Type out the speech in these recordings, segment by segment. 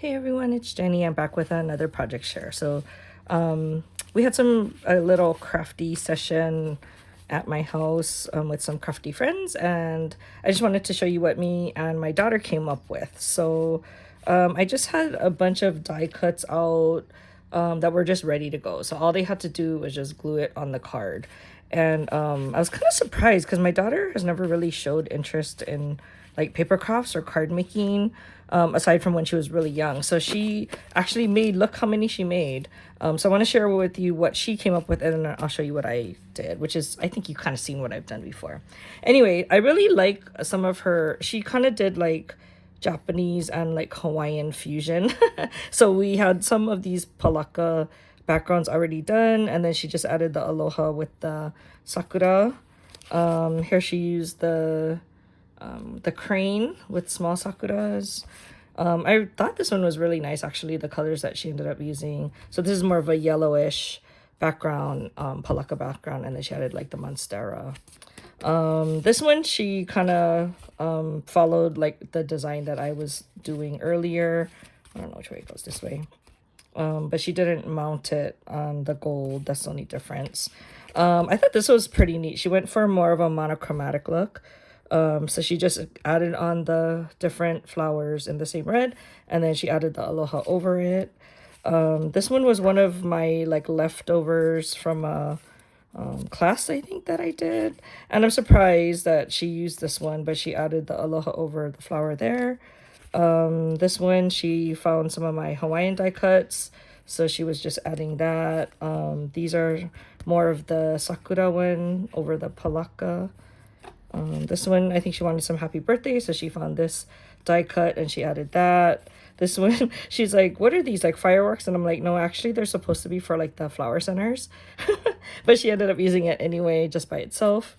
Hey everyone, it's Jenny. I'm back with another project share. We had a little crafty session at my house with some crafty friends, and I just wanted to show you what me and my daughter came up with. I just had a bunch of die cuts out that were just ready to go. So all they had to do was just glue it on the card. And I was kind of surprised because my daughter has never really showed interest in like paper crafts or card making, aside from when she was really young. So she actually made, look how many she made. So I want to share with you what she came up with, and then I'll show you what I did, which is, I think you kind of seen what I've done before. Anyway, I really like some of her, she kind of did like Japanese and like Hawaiian fusion. So we had some of these palaka backgrounds already done, and then she just added the aloha with the sakura. Here she used the crane with small sakuras. I thought this one was really nice, actually, the colors that she ended up using. So this is more of a yellowish background, palaka background, and then she added like the monstera. This one, she kind of followed like the design that I was doing earlier. I don't know which way it goes, this way. But she didn't mount it on the gold. That's the only difference. I thought this was pretty neat. She went for more of a monochromatic look. So she just added on the different flowers in the same red, and then she added the aloha over it. This one was one of my like leftovers from a class, I think, that I did. And I'm surprised that she used this one, but she added the aloha over the flower there. This one, she found some of my Hawaiian die cuts, so she was just adding that. These are more of the sakura one over the palaka. This one, I think she wanted some happy birthday, so she found this die cut and she added that. This one, she's like, what are these, like fireworks? And I'm like, no, actually they're supposed to be for like the flower centers. But she ended up using it anyway, just by itself.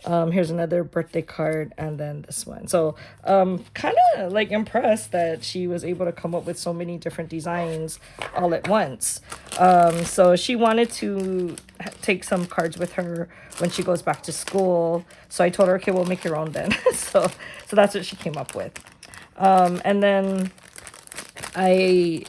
Here's another birthday card, and then this one. So kind of like impressed that she was able to come up with so many different designs all at once. So she wanted to take some cards with her when she goes back to school. So I told her, okay, we'll make your own then. So that's what she came up with. And then I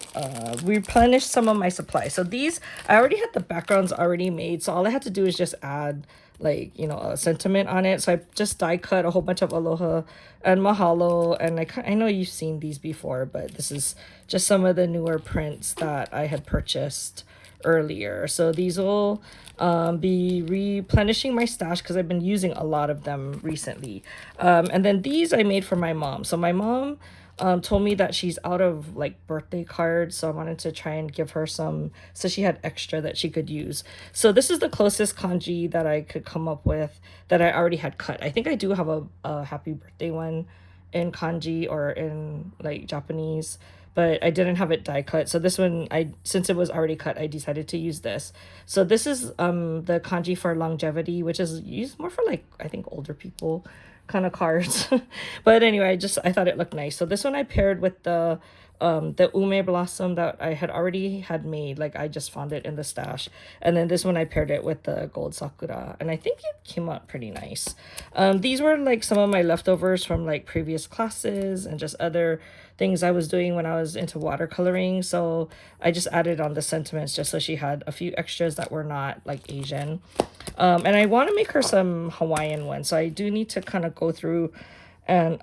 replenished some of my supplies. So these, I already had the backgrounds already made, so all I had to do is just add like, you know, a sentiment on it. So I just die cut a whole bunch of aloha and mahalo, and I know you've seen these before, but this is just some of the newer prints that I had purchased earlier. So these will be replenishing my stash because I've been using a lot of them recently. And then these I made for my mom. So my mom told me that she's out of like birthday cards, so I wanted to try and give her some so she had extra that she could use. So this is the closest kanji that I could come up with that I already had cut. I think I do have a happy birthday one in kanji or in like Japanese, but I didn't have it die cut. So this one, since it was already cut, I decided to use this. So this is the kanji for longevity, which is used more for like, I think, older people kind of cards. But anyway, I thought it looked nice. So this one I paired with the ume blossom that I had already had made. Like I just found it in the stash. And then this one I paired it with the gold sakura, and I think it came out pretty nice. These were like some of my leftovers from like previous classes and just other things I was doing when I was into watercoloring. So I just added on the sentiments just so she had a few extras that were not like Asian. And I want to make her some Hawaiian ones, so I do need to kind of go through and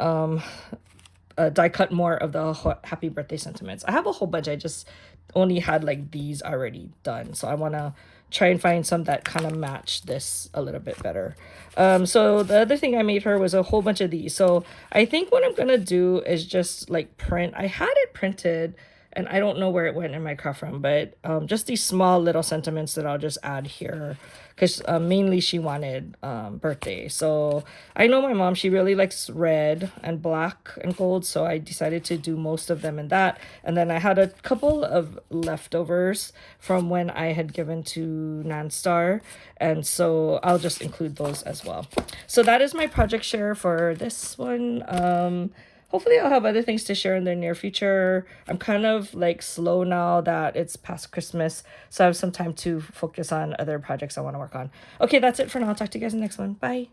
die cut more of the happy birthday sentiments. I have a whole bunch. I just only had like these already done, so I want to try and find some that kind of match this a little bit better. So the other thing I made her was a whole bunch of these. So I think what I'm gonna do is just like print. I had it printed, and I don't know where it went in my craft room, but just these small little sentiments that I'll just add here, because mainly she wanted birthday. So I know my mom, she really likes red and black and gold, so I decided to do most of them in that. And then I had a couple of leftovers from when I had given to Nanstar, and so I'll just include those as well. So that is my project share for this one. Hopefully I'll have other things to share in the near future. I'm kind of like slow now that it's past Christmas, so I have some time to focus on other projects I want to work on. Okay, that's it for now. I'll talk to you guys in the next one. Bye.